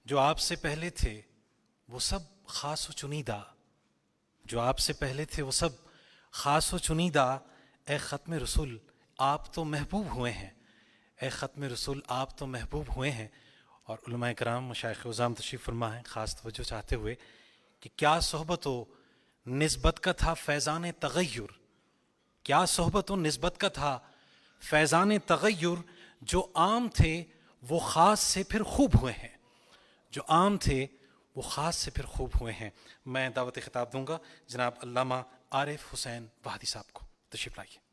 جو آپ سے پہلے تھے وہ سب خاص و چنیدہ، جو آپ سے پہلے تھے وہ سب خاص و چنیدہ، اے ختم رسول آپ تو محبوب ہوئے ہیں، اے ختم رسول آپ تو محبوب ہوئے ہیں۔ اور علماء کرام مشائخ عظام تشریف فرما ہیں خاص توجہ چاہتے ہوئے کہ کیا صحبت و نسبت کا تھا فیضان تغیر، کیا صحبت و نسبت کا تھا فیضان تغیر، جو عام تھے وہ خاص سے پھر خوب ہوئے ہیں، جو عام تھے وہ خاص سے پھر خوب ہوئے ہیں۔ میں دعوت خطاب دوں گا جناب علامہ عارف حسین وحدی صاحب کو، تشریف لائیے۔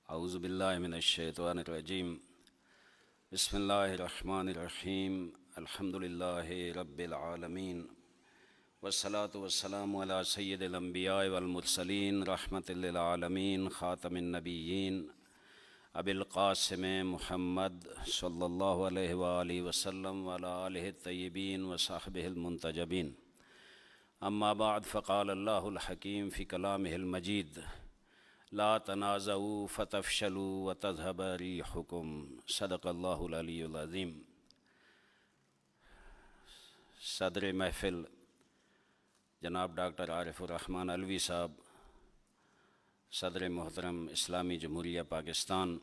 اعوذ باللہ من الشیطان الرجیم، بسم اللہ الرحمن الرحیم، الحمد للہ رب العالمین، والصلاة والسلام علی سید الانبیاء والمرسلین، رحمت للعالمین، خاتم النبیین، ابی القاسم محمد صلی اللہ علیہ وآلہ وسلم وعلی آلہ الطیبین وصحبہ المنتجبین۔ اما بعد، فقال اللہ الحکیم فی کلامہ المجید، لا تنازعوا فتفشلوا وتذهب ريحكم، صدق اللہ العلی العظیم۔ صدر محفل جناب ڈاکٹر عارف الرحمن علوی صاحب، صدر محترم اسلامی جمہوریہ پاکستان،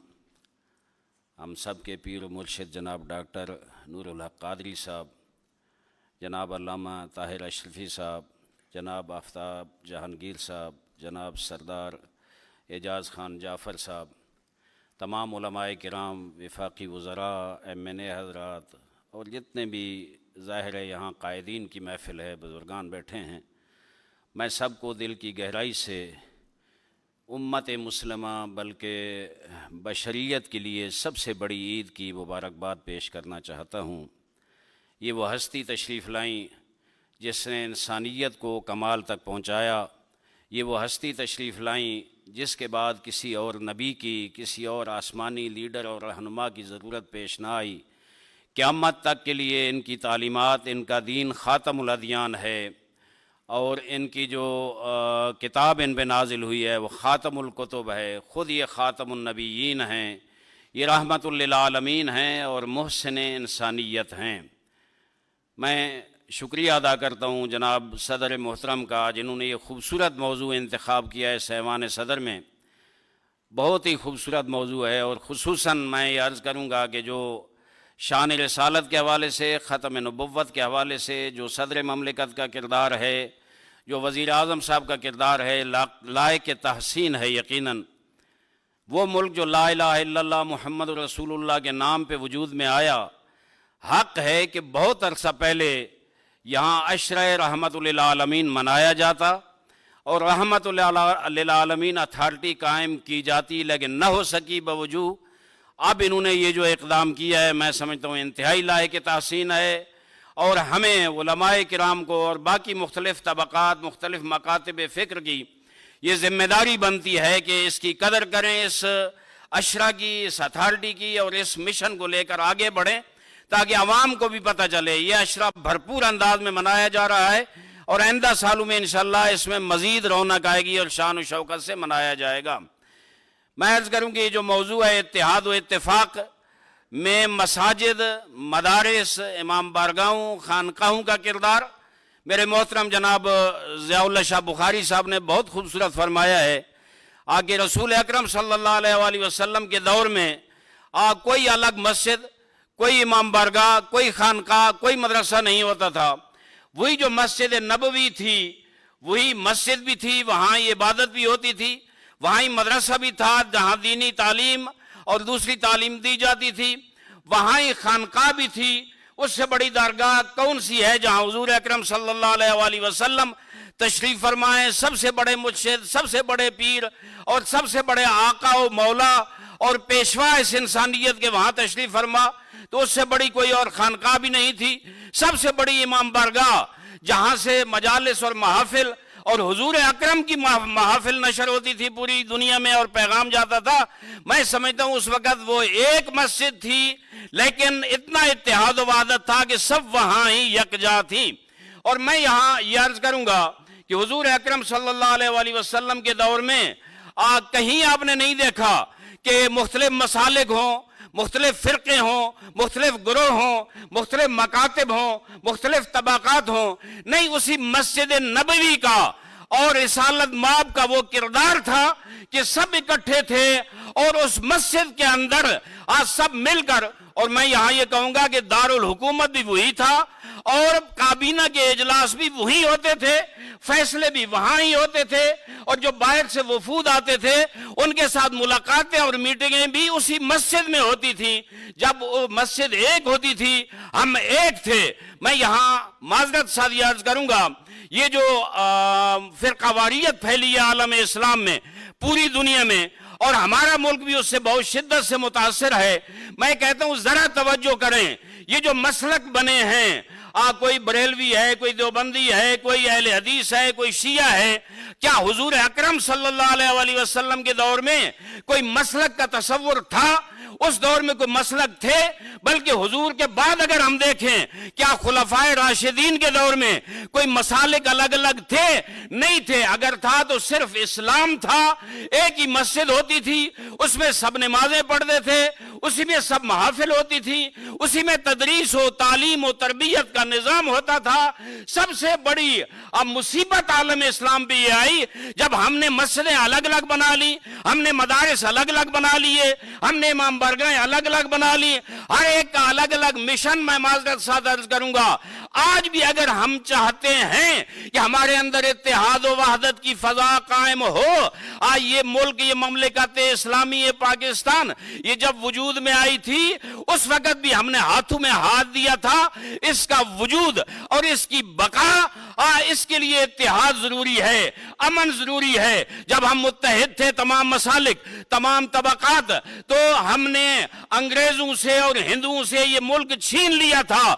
ہم سب کے پیر و مرشد جناب ڈاکٹر نور الحق قادری صاحب، جناب علامہ طاہر اشرفی صاحب، جناب آفتاب جہانگیر صاحب، جناب سردار اعجاز خان جعفر صاحب، تمام علماء کرام، وفاقی وزراء، MNA حضرات، اور جتنے بھی ظاہر ہے یہاں قائدین کی محفل ہے، بزرگان بیٹھے ہیں، میں سب کو دل کی گہرائی سے امت مسلمہ بلکہ بشریت کے لیے سب سے بڑی عید کی مبارکباد پیش کرنا چاہتا ہوں۔ یہ وہ ہستی تشریف لائیں جس نے انسانیت کو کمال تک پہنچایا، یہ وہ ہستی تشریف لائیں جس کے بعد کسی اور نبی کی، کسی اور آسمانی لیڈر اور رہنما کی ضرورت پیش نہ آئی۔ قیامت تک کے لیے ان کی تعلیمات، ان کا دین خاتم الادیان ہے، اور ان کی جو کتاب ان پہ نازل ہوئی ہے وہ خاتم الکتب ہے، خود یہ خاتم النبیین ہیں، یہ رحمت للعالمین ہیں اور محسن انسانیت ہیں۔ میں شکریہ ادا کرتا ہوں جناب صدر محترم کا، جنہوں نے یہ خوبصورت موضوع انتخاب کیا ہے سیوان صدر میں۔ بہت ہی خوبصورت موضوع ہے، اور خصوصاً میں یہ عرض کروں گا کہ جو شان رسالت کے حوالے سے، ختم نبوت کے حوالے سے جو صدر مملکت کا کردار ہے، جو وزیر اعظم صاحب کا کردار ہے، لائق تحسین ہے یقیناً۔ وہ ملک جو لا الہ الا اللہ محمد رسول اللہ کے نام پہ وجود میں آیا، حق ہے کہ بہت عرصہ پہلے یہاں عشرہ رحمت للعالمین منایا جاتا اور رحمت للعالمین اتھارٹی قائم کی جاتی، لیکن نہ ہو سکی بوجود اب انہوں نے یہ جو اقدام کیا ہے، میں سمجھتا ہوں انتہائی لائق تحسین ہے، اور ہمیں علماء کرام کو اور باقی مختلف طبقات، مختلف مکاتب فکر کی یہ ذمہ داری بنتی ہے کہ اس کی قدر کریں، اس عشرہ کی، اس اتھارٹی کی، اور اس مشن کو لے کر آگے بڑھیں، تاکہ عوام کو بھی پتہ چلے یہ عشرہ بھرپور انداز میں منایا جا رہا ہے، اور آئندہ سالوں میں انشاءاللہ اس میں مزید رونق آئے گی اور شان و شوکت سے منایا جائے گا۔ میں عرض کروں کہ یہ جو موضوع ہے اتحاد و اتفاق میں مساجد، مدارس، امام بارگاہوں، خانقاہوں کا کردار، میرے محترم جناب ضیاء اللہ شاہ بخاری صاحب نے بہت خوبصورت فرمایا ہے۔ آگے رسول اکرم صلی اللہ علیہ وآلہ وسلم کے دور میں کوئی الگ مسجد، کوئی امام بارگاہ، کوئی خانقاہ، کوئی مدرسہ نہیں ہوتا تھا۔ وہی جو مسجد نبوی تھی وہی مسجد بھی تھی، وہاں عبادت بھی ہوتی تھی، وہاں ہی مدرسہ بھی تھا جہاں دینی تعلیم اور دوسری تعلیم دی جاتی تھی، وہاں ہی خانقاہ بھی تھی۔ اس سے بڑی درگاہ کون سی ہے جہاں حضور اکرم صلی اللہ علیہ وآلہ وسلم تشریف فرمائیں، سب سے بڑے مرشد، سب سے بڑے پیر اور سب سے بڑے آقا و مولا اور پیشوا اس انسانیت کے وہاں تشریف فرما، تو اس سے بڑی کوئی اور خانقاہ بھی نہیں تھی۔ سب سے بڑی امام بارگاہ جہاں سے مجالس اور محافل اور حضور اکرم کی محافل نشر ہوتی تھی پوری دنیا میں اور پیغام جاتا تھا. میں سمجھتا ہوں اس وقت وہ ایک مسجد تھی لیکن اتنا اتحاد و وحدت تھا کہ سب وہاں ہی یکجا تھی. اور میں یہاں یہ عرض کروں گا کہ حضور اکرم صلی اللہ علیہ وآلہ وسلم کے دور میں کہیں آپ نے نہیں دیکھا کہ مختلف مسالک ہوں، مختلف فرقے ہوں، مختلف گروہ ہوں، مختلف مکاتب ہوں، مختلف طبقات ہوں. نہیں، اسی مسجد نبوی کا اور رسالت مآب کا وہ کردار تھا کہ سب اکٹھے تھے اور اس مسجد کے اندر آج سب مل کر. اور میں یہاں یہ کہوں گا کہ دارالحکومت بھی وہی تھا اور کابینہ کے اجلاس بھی وہی ہوتے تھے، فیصلے بھی وہاں ہی ہوتے تھے، اور جو باہر سے وفود آتے تھے ان کے ساتھ ملاقاتیں اور میٹنگیں بھی اسی مسجد میں ہوتی تھیں. جب وہ مسجد ایک ہوتی تھی، ہم ایک تھے. میں یہاں معذرت ساتھ یہ عرض کروں گا، یہ جو فرقہ واریت پھیلی ہے عالم اسلام میں پوری دنیا میں، اور ہمارا ملک بھی اس سے بہت شدت سے متاثر ہے. میں کہتا ہوں ذرا توجہ کریں. یہ جو مسلک بنے ہیں، کوئی بریلوی ہے، کوئی دیوبندی ہے، کوئی اہل حدیث ہے، کوئی شیعہ ہے، کیا حضور اکرم صلی اللہ علیہ وآلہ وسلم کے دور میں کوئی مسلک کا تصور تھا؟ اس دور میں کوئی مسلک تھے؟ بلکہ حضور کے بعد اگر ہم دیکھیں، کیا خلفائے راشدین کے دور میں کوئی مسالک الگ الگ تھے؟ نہیں تھے. اگر تھا تو صرف اسلام تھا. ایک ہی مسجد ہوتی تھی، اس میں سب نمازیں پڑھتے تھے، اسی میں سب محافل ہوتی تھی، اسی میں تدریس و تعلیم و تربیت کا نظام ہوتا تھا. سب سے بڑی اب مصیبت عالم اسلام پہ یہ آئی جب ہم نے مسجدیں الگ الگ بنا لی، ہم نے مدارس الگ الگ بنا لیے، ہم نے امام بارگاہیں الگ الگ بنا لی، ہر ایک کا الگ الگ مشن. میں معذرت ساتھ عرض کروں گا، آج بھی اگر ہم چاہتے ہیں کہ ہمارے اندر اتحاد و وحدت کی فضا قائم ہو، یہ ملک، یہ مملکت اسلامی پاکستان یہ جب وجود میں آئی تھی اس وقت بھی ہم نے ہاتھوں میں ہاتھ دیا تھا. اس کا وجود اور اس کی بقا، اس کے لیے اتحاد ضروری ہے، امن ضروری ہے. جب ہم متحد تھے تمام مسالک، تمام طبقات، تو ہم نے انگریزوں سے اور ہندوؤں سے یہ ملک چھین لیا تھا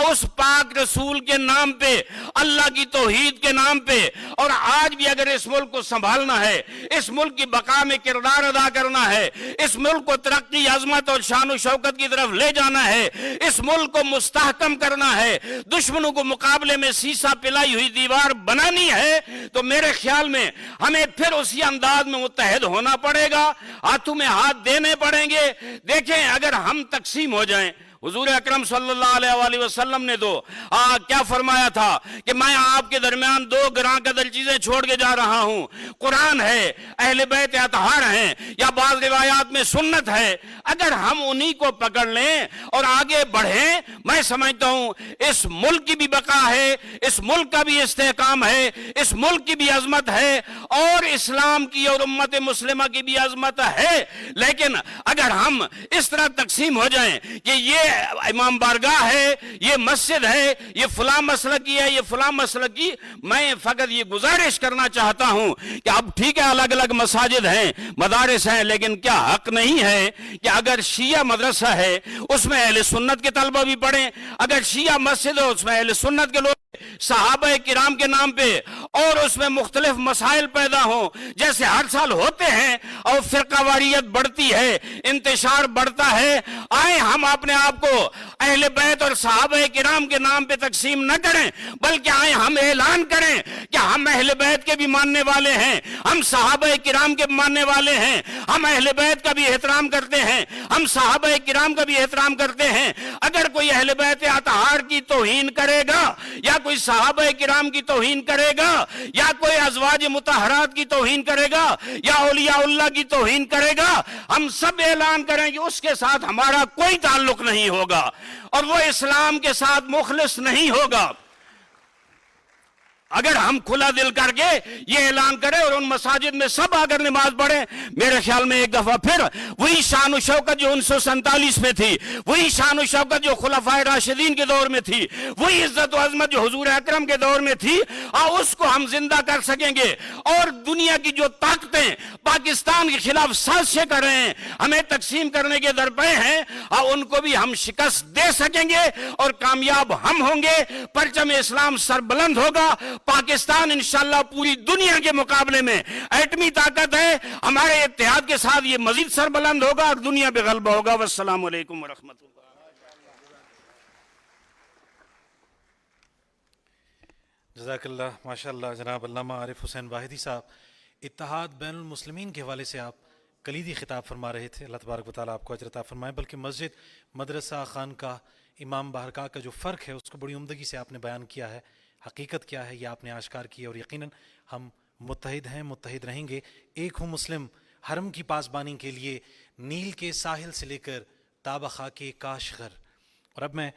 اس پاک رسول کے نام پہ، اللہ کی توحید کے نام پہ. اور آج بھی اگر اس ملک کو سنبھالنا ہے، اس ملک کی بقا میں کردار ادا کرنا ہے، اس ملک کو ترقی، عظمت اور شان و شوکت کی طرف لے جانا ہے، اس ملک کو مستحکم کرنا ہے، دشمنوں کو مقابلے میں سیسا پلائی ہوئی دیوار بنانی ہے، تو میرے خیال میں ہمیں پھر اسی انداز میں متحد ہونا پڑے گا، ہاتھوں میں ہاتھ دینے پڑیں گے. دیکھیں اگر ہم تقسیم ہو جائیں، حضور اکرم صلی اللہ علیہ وآلہ وسلم نے تو کیا فرمایا تھا کہ میں آپ کے درمیان 2 گراں قدر چیزیں چھوڑ کے جا رہا ہوں. قرآن ہے، اہل بیت اطہار ہیں، یا بعض روایات میں سنت ہے. اگر ہم انہی کو پکڑ لیں اور آگے بڑھیں، میں سمجھتا ہوں اس ملک کی بھی بقا ہے، اس ملک کا بھی استحکام ہے، اس ملک کی بھی عظمت ہے، اور اسلام کی اور امت مسلمہ کی بھی عظمت ہے. لیکن اگر ہم اس طرح تقسیم ہو جائیں کہ یہ امام بارگاہ ہے، یہ مسجد ہے، یہ فلاں مسلکی ہے، یہ فلاں مسلکی، میں فقط یہ گزارش کرنا چاہتا ہوں کہ اب ٹھیک ہے الگ الگ مساجد ہیں، مدارس ہیں، لیکن کیا حق نہیں ہے کہ اگر شیعہ مدرسہ ہے اس میں اہل سنت کے طلبہ بھی پڑھیں، اگر شیعہ مسجد ہے اس میں اہل سنت کے لوگ صحابہ کرام کے نام پہ، اور اس میں مختلف مسائل پیدا ہوں جیسے ہر سال ہوتے ہیں، اور فرقہ واریت بڑھتی ہے، انتشار بڑھتا ہے. آئیں ہم اپنے آپ کو اہل بیت اور صحابہ کرام کے نام پہ تقسیم نہ کریں، بلکہ آئیں ہم اعلان کریں کہ ہم اہل بیت کے بھی ماننے والے ہیں، ہم صحابہ کرام کے ماننے والے ہیں، ہم اہل بیت کا بھی احترام کرتے ہیں، ہم صحابہ کرام کا بھی احترام کرتے ہیں. اگر کوئی اہل بیت اطہار کی توہین کرے گا، یا کوئی صحابہ کرام کی توہین کرے گا، یا کوئی ازواج مطہرات کی توہین کرے گا، یا اولیاء اللہ کی توہین کرے گا، ہم سب اعلان کریں کہ اس کے ساتھ ہمارا کوئی تعلق نہیں ہوگا اور وہ اسلام کے ساتھ مخلص نہیں ہوگا. اگر ہم کھلا دل کر کے یہ اعلان کریں اور ان مساجد میں سب اگر نماز پڑھیں، میرے خیال میں ایک دفعہ پھر وہی شان و شوکت جو 1947 میں تھی، وہی شان و شوکت جو خلفائے راشدین کے دور میں تھی، وہی عزت و عظمت جو حضور اکرم کے دور میں تھی، اس کو ہم زندہ کر سکیں گے. اور دنیا کی جو طاقتیں پاکستان کے خلاف سازشیں کر رہے ہیں، ہمیں تقسیم کرنے کے درپے ہیں، ان کو بھی ہم شکست دے سکیں گے اور کامیاب ہم ہوں گے. پرچم اسلام سربلند ہوگا، پاکستان انشاءاللہ پوری دنیا کے مقابلے میں ایٹمی طاقت ہے، ہمارے اتحاد کے ساتھ یہ مزید سربلند ہوگا اور دنیا پہ غلبہ ہوگا۔ والسلام علیکم ورحمۃ اللہ۔ جزاک اللہ، ماشاء اللہ۔ جناب علامہ عارف حسین واحدی صاحب، اتحاد بین المسلمین کے حوالے سے آپ کلیدی خطاب فرما رہے تھے، اللہ تبارک و تعالیٰ آپ کو اجر عطا فرمائے۔ بلکہ مسجد، مدرسہ، خانقاہ، امام بارگاہ کا جو فرق ہے اس کو بڑی عمدگی سے آپ نے بیان کیا ہے، حقیقت کیا ہے یہ آپ نے آشکار کی ہے، اور یقیناً ہم متحد ہیں، متحد رہیں گے۔ ایک ہوں مسلم حرم کی پاسبانی کے لیے نیل کے ساحل سے لے کر تابہ خاک کاشغر۔ اور اب میں